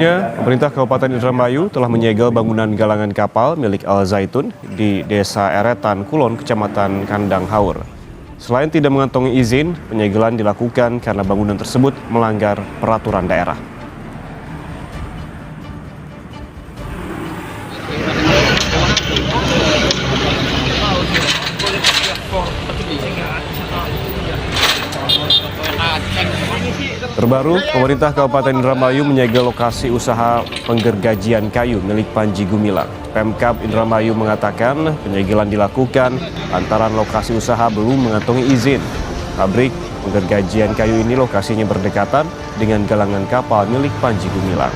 Pemerintah Kabupaten Indramayu telah menyegel bangunan galangan kapal milik Al Zaitun di Desa Eretan Kulon, Kecamatan Kandang Haur. Selain tidak mengantongi izin, penyegelan dilakukan karena bangunan tersebut melanggar peraturan daerah. Terbaru, pemerintah Kabupaten Indramayu menyegel lokasi usaha penggergajian kayu milik Panji Gumilang. Pemkab Indramayu mengatakan penyegelan dilakukan lantaran lokasi usaha belum mengantongi izin. Pabrik penggergajian kayu ini lokasinya berdekatan dengan galangan kapal milik Panji Gumilang.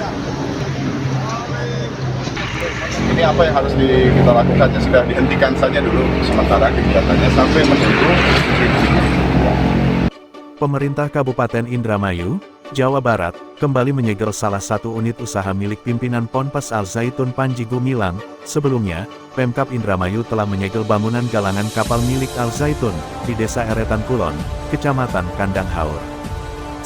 Ini apa yang harus kita lakukan? Ya sudah dihentikan saja dulu sementara kegiatannya sampai menunggu distribusinya. Pemerintah Kabupaten Indramayu, Jawa Barat, kembali menyegel salah satu unit usaha milik pimpinan Ponpes Al Zaitun Panji Gumilang. Sebelumnya, Pemkab Indramayu telah menyegel bangunan galangan kapal milik Al Zaitun di Desa Eretan Kulon, Kecamatan Kandang Haur.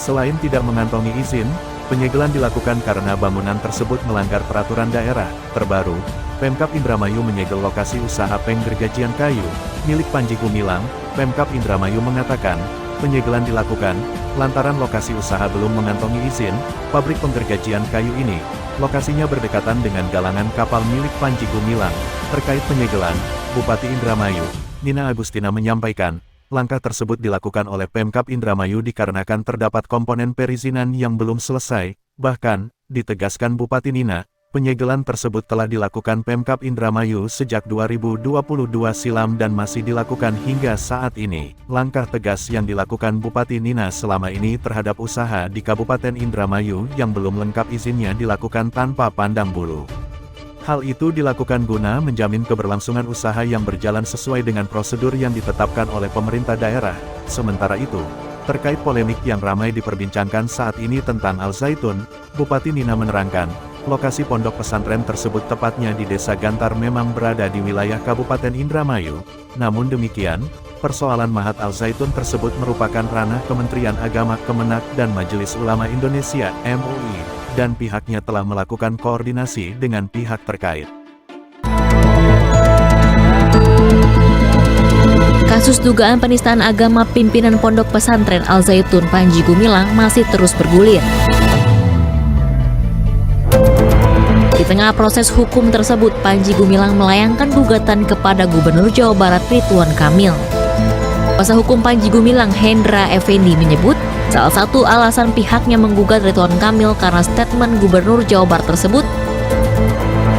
Selain tidak mengantongi izin, penyegelan dilakukan karena bangunan tersebut melanggar peraturan daerah. Terbaru, Pemkab Indramayu menyegel lokasi usaha penggergajian kayu milik Panji Gumilang. Pemkab Indramayu mengatakan, penyegelan dilakukan lantaran lokasi usaha belum mengantongi izin. Pabrik penggergajian kayu ini lokasinya berdekatan dengan galangan kapal milik Panji Gumilang. Terkait penyegelan, Bupati Indramayu, Nina Agustina menyampaikan, langkah tersebut dilakukan oleh Pemkab Indramayu dikarenakan terdapat komponen perizinan yang belum selesai. Bahkan, ditegaskan Bupati Nina, penyegelan tersebut telah dilakukan Pemkab Indramayu sejak 2022 silam dan masih dilakukan hingga saat ini. Langkah tegas yang dilakukan Bupati Nina selama ini terhadap usaha di Kabupaten Indramayu yang belum lengkap izinnya dilakukan tanpa pandang bulu. Hal itu dilakukan guna menjamin keberlangsungan usaha yang berjalan sesuai dengan prosedur yang ditetapkan oleh pemerintah daerah. Sementara itu, terkait polemik yang ramai diperbincangkan saat ini tentang Al Zaitun, Bupati Nina menerangkan, lokasi pondok pesantren tersebut tepatnya di Desa Gantar memang berada di wilayah Kabupaten Indramayu. Namun demikian, persoalan Mahat Al Zaitun tersebut merupakan ranah Kementerian Agama Kemenak dan Majelis Ulama Indonesia (MUI), dan pihaknya telah melakukan koordinasi dengan pihak terkait. Kasus dugaan penistaan agama pimpinan pondok pesantren Al Zaitun Panji Gumilang masih terus bergulir. Di tengah proses hukum tersebut, Panji Gumilang melayangkan gugatan kepada Gubernur Jawa Barat Ridwan Kamil. Kuasa hukum Panji Gumilang, Hendra Effendi, menyebut salah satu alasan pihaknya menggugat Ridwan Kamil karena statement Gubernur Jawa Barat tersebut.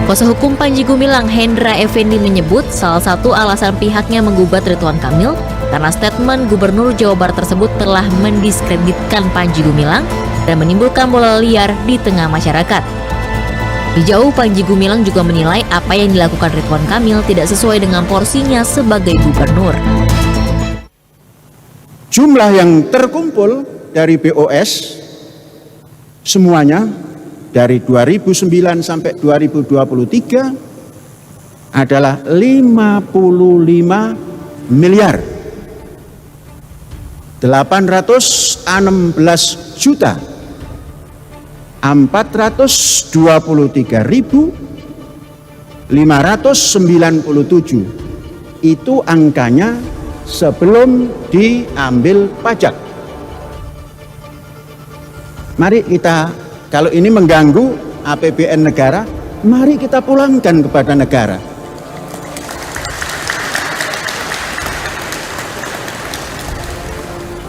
Kuasa hukum Panji Gumilang, Hendra Effendi, menyebut salah satu alasan pihaknya menggugat Ridwan Kamil karena statement Gubernur Jawa Barat tersebut telah mendiskreditkan Panji Gumilang dan menimbulkan bola liar di tengah masyarakat. Di jauh, Panji Gumilang juga menilai apa yang dilakukan Ridwan Kamil tidak sesuai dengan porsinya sebagai gubernur. Jumlah yang terkumpul dari BOS semuanya dari 2009 sampai 2023 adalah 55 miliar 816 juta 423.597. Itu angkanya sebelum diambil pajak. Mari kita, kalau ini mengganggu APBN negara, mari kita pulangkan kepada negara.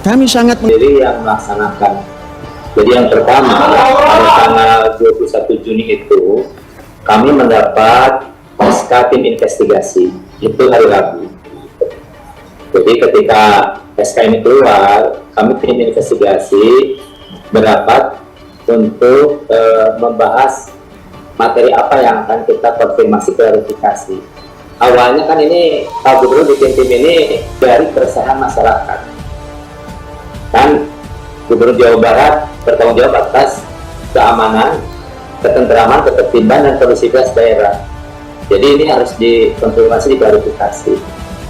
Kami sangat sendiri yang melaksanakan. Jadi yang pertama, pada tanggal 21 Juni itu, kami mendapat SK tim investigasi, itu hari Rabu. Jadi ketika SK ini keluar, kami tim investigasi berapat untuk membahas materi apa yang akan kita konfirmasi klarifikasi. Awalnya kan ini Pak Gubernur bikin tim ini dari keresahan masyarakat. Kan Gubernur Jawa Barat bertanggung jawab atas keamanan, ketentraman, ketertiban, dan kondusivitas daerah. Jadi ini harus dikonfirmasi, diklarifikasi.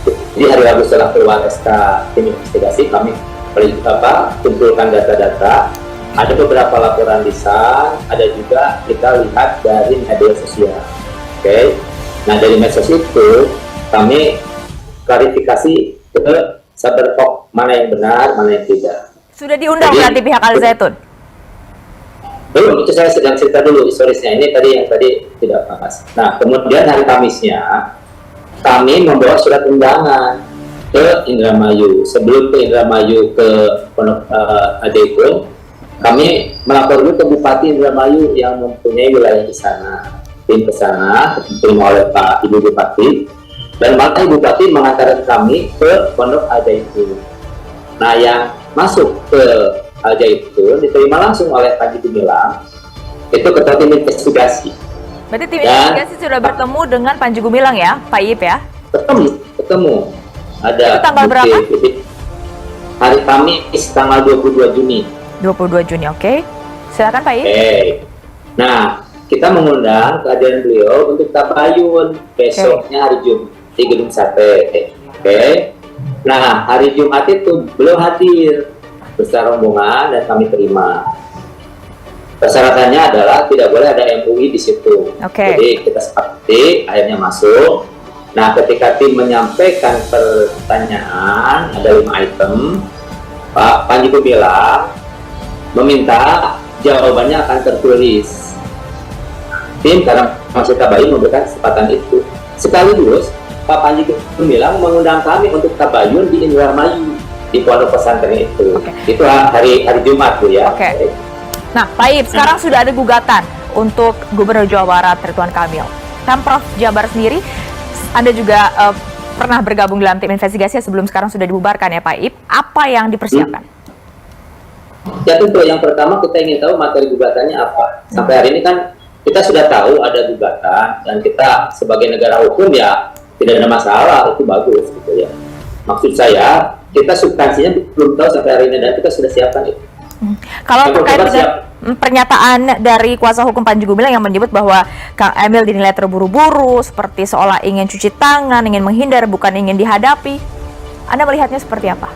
Jadi hari Rabu setelah keluar SK tim investigasi, kami kumpulkan data-data Ada beberapa laporan lisan, ada juga kita lihat dari media sosial. Oke. Nah, dari medsos itu kami klarifikasi ke Cybertalk mana yang benar, mana yang tidak. Sudah diundang berarti pihak Al Zaitun? Belum, itu saya sedang cerita dulu historisnya. Ini yang tadi tidak bahas. Nah, kemudian hari Kamisnya kami membawa surat undangan ke Indramayu. Sebelum ke Indramayu ke Pondok Al-Zaitun, kami melapor dulu ke Bupati Indramayu yang mempunyai wilayah di sana. Tim ke sana, diterima oleh Pak Ibu Bupati, dan maka Ibu Bupati mengantarkan kami ke Pondok Al-Zaitun. Nah, yang masuk ke Al-Zaitun diterima langsung oleh Panji Gumilang, itu ketua tim investigasi. Berarti tim investigasi sudah bertemu dengan Panji Gumilang ya, Pak Ip ya? Ketemu. Ada itu tanggal berapa? Hari Kamis tanggal 22 Juni. 22 Juni, oke. Silakan Pak Ip. Nah, kita mengundang kehadiran beliau untuk tabayun besoknya hari Jumat di Gedung Sate. Nah, hari Jumat itu beliau hadir bersama rombongan dan kami terima. Persyaratannya adalah tidak boleh ada MUI di situ. Jadi kita sepakati, akhirnya masuk. Nah, ketika tim menyampaikan pertanyaan, ada 5 item, Pak Panji Gumilang meminta jawabannya akan tertulis. Tim karena masih tabayun memberikan kesempatan itu. Sekaligus Pak Panji Gumilang mengundang kami untuk tabayun di Indramayu di pondok pesantren itu. Itu hari Jumat tuh ya. Nah, Pak Ip, sekarang sudah ada gugatan untuk Gubernur Jawa Barat Ridwan Kamil. Pemprov Jabar sendiri, Anda juga pernah bergabung dalam tim investigasi sebelum sekarang sudah dibubarkan ya Pak Ip. Apa yang dipersiapkan? Ya tentu, yang pertama kita ingin tahu materi gugatannya apa. Sampai hari ini kan kita sudah tahu ada gugatan dan kita sebagai negara hukum ya tidak ada masalah, itu bagus gitu ya. Maksud saya, kita substansinya belum tahu sampai hari ini dan kita sudah siapkan itu. Kalau terkait dengan pernyataan dari kuasa hukum Panji Gumilang yang menyebut bahwa Kang Emil dinilai terburu-buru, seperti seolah ingin cuci tangan, ingin menghindar, bukan ingin dihadapi, Anda melihatnya seperti apa?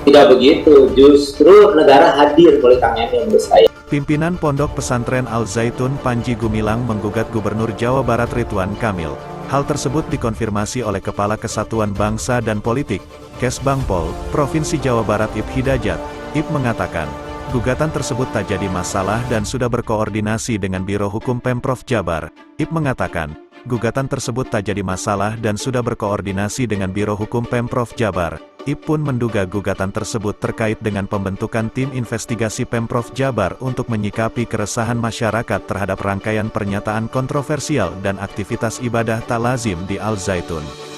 Tidak begitu, justru negara hadir oleh Kang Emil menurut saya. Pimpinan Pondok Pesantren Al-Zaitun Panji Gumilang menggugat Gubernur Jawa Barat Ridwan Kamil. Hal tersebut dikonfirmasi oleh Kepala Kesatuan Bangsa dan Politik, Kesbangpol, Provinsi Jawa Barat Ip Hidayat. Ip mengatakan, gugatan tersebut tak jadi masalah dan sudah berkoordinasi dengan Biro Hukum Pemprov Jabar. Ip mengatakan, gugatan tersebut tak jadi masalah dan sudah berkoordinasi dengan Biro Hukum Pemprov Jabar. Ip pun menduga gugatan tersebut terkait dengan pembentukan tim investigasi Pemprov Jabar untuk menyikapi keresahan masyarakat terhadap rangkaian pernyataan kontroversial dan aktivitas ibadah tak lazim di Al-Zaitun.